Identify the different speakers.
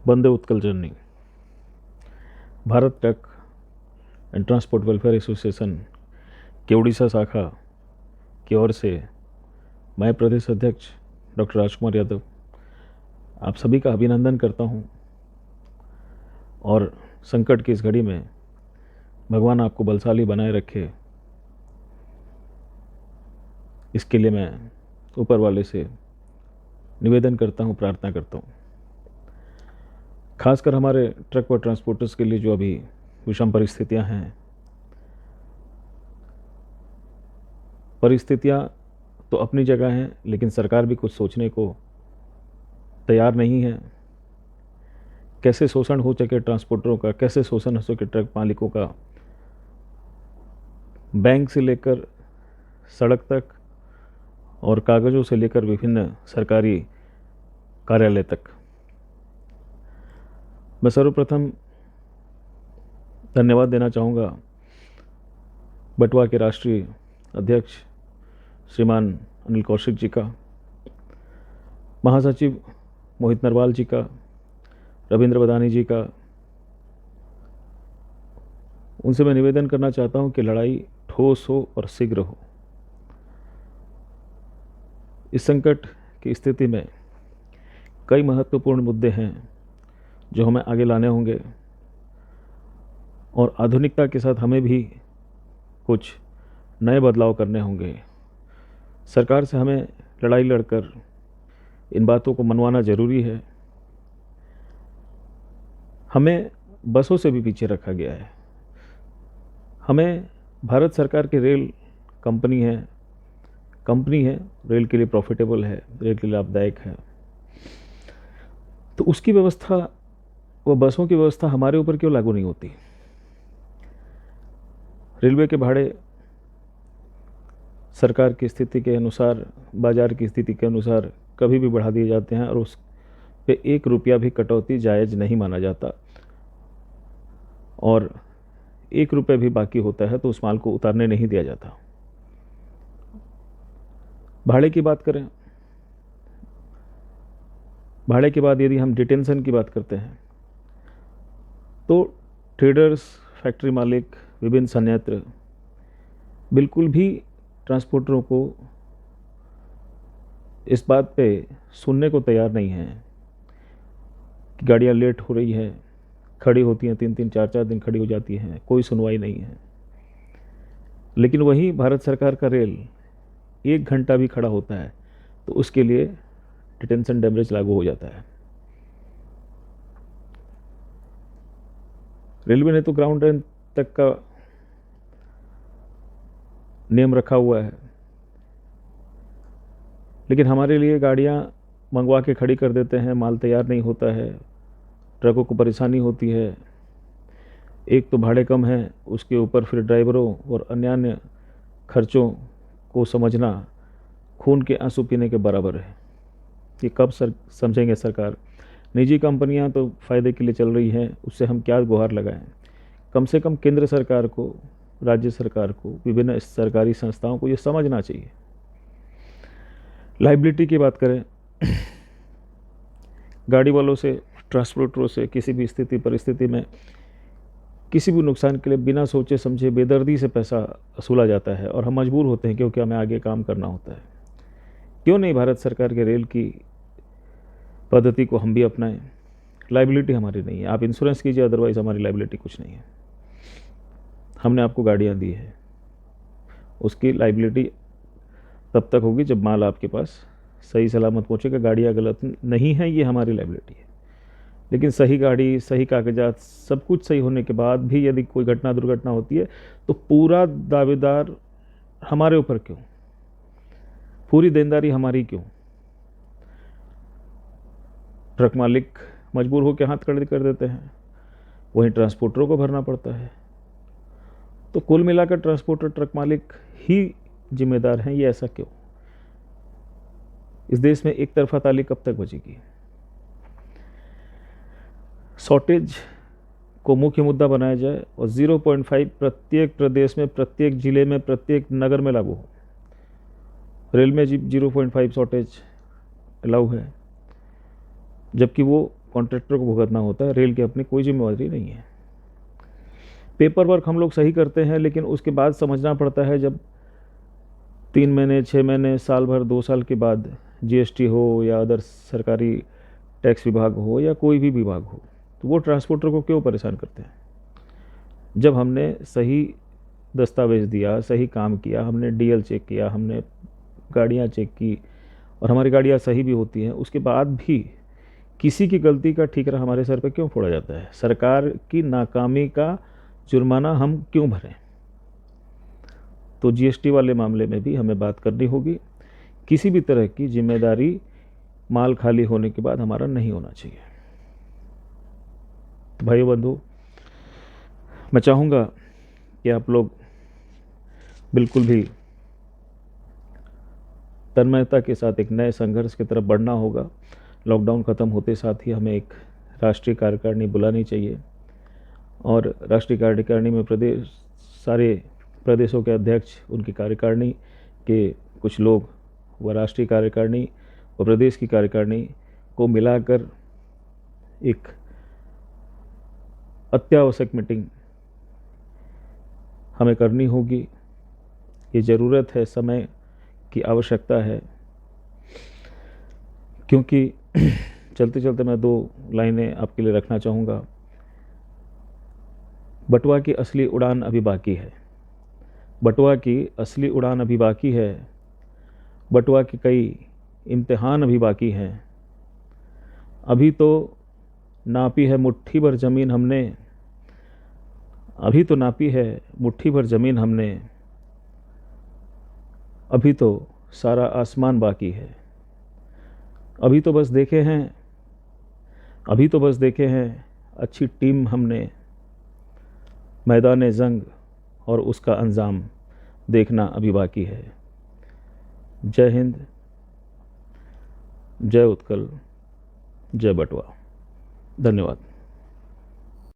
Speaker 1: Vande Utkal journey. Bharat truck and transport welfare association के उड़ीसा शाखा की ओर से मैं प्रदेश अध्यक्ष डॉक्टर राजकुमार यादव आप सभी का अभिनंदन करता हूं और संकट की इस घड़ी में भगवान आपको बलशाली बनाए रखे, इसके लिए मैं ऊपर वाले से निवेदन करता हूं, प्रार्थना करता हूं। खासकर हमारे ट्रक व ट्रांसपोर्टर्स के लिए जो अभी विषम परिस्थितियां हैं, परिस्थितियां तो अपनी जगह हैं, लेकिन सरकार भी कुछ सोचने को तैयार नहीं है। कैसे शोषण हो सके ट्रांसपोर्टरों का, कैसे शोषण हो सके ट्रक मालिकों का, बैंक से लेकर सड़क तक और कागज़ों से लेकर विभिन्न सरकारी कार्यालय तक। मैं सर्वप्रथम धन्यवाद देना चाहूँगा बटवा के राष्ट्रीय अध्यक्ष श्रीमान अनिल कौशिक जी का, महासचिव मोहित नरवाल जी का, रविंद्र बदानी जी का। उनसे मैं निवेदन करना चाहता हूं कि लड़ाई ठोस हो और शीघ्र हो। इस संकट की स्थिति में कई महत्वपूर्ण मुद्दे हैं जो हमें आगे लाने होंगे और आधुनिकता के साथ हमें भी कुछ नए बदलाव करने होंगे। सरकार से हमें लड़ाई लड़कर इन बातों को मनवाना ज़रूरी है। हमें बसों से भी पीछे रखा गया है। हमें भारत सरकार की रेल कंपनी है, रेल के लिए प्रॉफिटेबल है, रेल के लिए लाभदायक है, तो उसकी व्यवस्था, वो बसों की व्यवस्था हमारे ऊपर क्यों लागू नहीं होती? रेलवे के भाड़े सरकार की स्थिति के अनुसार, बाजार की स्थिति के अनुसार कभी भी बढ़ा दिए जाते हैं और उस पे 1 रुपया भी कटौती जायज़ नहीं माना जाता, और 1 रुपये भी बाकी होता है तो उस माल को उतारने नहीं दिया जाता। भाड़े की बात करें, भाड़े के बाद यदि हम डिटेंशन की बात करते हैं तो ट्रेडर्स, फैक्ट्री मालिक, विभिन्न संयंत्र बिल्कुल भी ट्रांसपोर्टरों को इस बात पे सुनने को तैयार नहीं है कि गाड़ियाँ लेट हो रही है, खड़ी होती हैं, 3-3, 4-4 दिन खड़ी हो जाती हैं, कोई सुनवाई नहीं है। लेकिन वही भारत सरकार का रेल 1 घंटा भी खड़ा होता है तो उसके लिए डिटेंशन डैमेज लागू हो जाता है। रेलवे ने तो ग्राउंड रेंट तक का नियम रखा हुआ है, लेकिन हमारे लिए गाड़ियां मंगवा के खड़ी कर देते हैं, माल तैयार नहीं होता है, ट्रकों को परेशानी होती है। एक तो भाड़े कम है, उसके ऊपर फिर ड्राइवरों और अन्य खर्चों को समझना खून के आंसू पीने के बराबर है। कि कब समझेंगे सरकार? निजी कंपनियां तो फ़ायदे के लिए चल रही हैं, उससे हम क्या गुहार लगाएं? कम से कम केंद्र सरकार को, राज्य सरकार को, विभिन्न सरकारी संस्थाओं को ये समझना चाहिए। लाइबिलिटी की बात करें, गाड़ी वालों से, ट्रांसपोर्टरों से किसी भी स्थिति परिस्थिति में किसी भी नुकसान के लिए बिना सोचे समझे बेदर्दी से पैसा वसूला जाता है और हम मजबूर होते हैं क्योंकि हमें आगे काम करना होता है। क्यों नहीं भारत सरकार के रेल की पद्धति को हम भी अपनाएं? लाइबिलिटी हमारी नहीं है, आप इंश्योरेंस कीजिए, अदरवाइज़ हमारी लाइबिलिटी कुछ नहीं है। हमने आपको गाड़ियाँ दी है, उसकी लाइबिलिटी तब तक होगी जब माल आपके पास सही सलामत पहुँचेगा। गाड़ियाँ गलत नहीं हैं, ये हमारी लाइबिलिटी है। लेकिन सही गाड़ी, सही कागजात, सब कुछ सही होने के बाद भी यदि कोई घटना दुर्घटना होती है तो पूरा दावेदार हमारे ऊपर क्यों? पूरी देनदारी हमारी क्यों? ट्रक मालिक मजबूर होकर हाथ खड़े कर देते हैं, वहीं ट्रांसपोर्टरों को भरना पड़ता है। तो कुल मिलाकर ट्रांसपोर्टर, ट्रक मालिक ही जिम्मेदार हैं। ये ऐसा क्यों? इस देश में एक तरफा ताली कब तक बजेगी? शॉर्टेज को मुख्य मुद्दा बनाया जाए और 0.5 प्रत्येक प्रदेश में, प्रत्येक जिले में, प्रत्येक नगर में लागू हो। रेल में 0.5 शॉर्टेज अलाउ है, जबकि वो कॉन्ट्रैक्टर को भुगतना होता है, रेल की अपनी कोई जिम्मेवारी नहीं है। पेपर वर्क हम लोग सही करते हैं, लेकिन उसके बाद समझना पड़ता है जब 3 महीने, 6 महीने, साल भर, 2 साल के बाद जीएसटी हो या अदर सरकारी टैक्स विभाग हो या कोई भी विभाग हो, तो वो ट्रांसपोर्टर को क्यों परेशान करते हैं। जब हमने सही दस्तावेज़ दिया, सही काम किया, हमने डीएल चेक किया, हमने गाड़ियाँ चेक की और हमारी गाड़ियाँ सही भी होती हैं, उसके बाद भी किसी की गलती का ठीकरा हमारे सर पे क्यों फोड़ा जाता है। सरकार की नाकामी का जुर्माना हम क्यों भरें। तो जीएसटी वाले मामले में भी हमें बात करनी होगी। किसी भी तरह की जिम्मेदारी माल खाली होने के बाद हमारा नहीं होना चाहिए। भाइयों बंधु, मैं चाहूँगा कि आप लोग बिल्कुल भी तन्मयता के साथ एक नए संघर्ष की तरफ बढ़ना होगा। लॉकडाउन ख़त्म होते साथ ही हमें एक राष्ट्रीय कार्यकारिणी बुलानी चाहिए और राष्ट्रीय कार्यकारिणी में सारे प्रदेशों के अध्यक्ष, उनकी कार्यकारिणी के कुछ लोग व राष्ट्रीय कार्यकारिणी व प्रदेश की कार्यकारिणी को मिलाकर एक अत्यावश्यक मीटिंग हमें करनी होगी। ये ज़रूरत है, समय की आवश्यकता है, क्योंकि चलते चलते मैं 2 लाइनें आपके लिए रखना चाहूँगा। बटुआ की असली उड़ान अभी बाकी है। बटुआ की असली उड़ान अभी बाकी है। बटुआ के कई इम्तिहान अभी बाकी हैं। अभी तो नापी है मुट्ठी भर ज़मीन हमने, अभी तो नापी है मुट्ठी भर ज़मीन हमने, अभी तो सारा आसमान बाकी है। अभी तो बस देखे हैं, अभी तो बस देखे हैं अच्छी टीम हमने, मैदान जंग और उसका अंजाम देखना अभी बाकी है। जय हिंद, जय उत्कल, जय बटुआ। धन्यवाद।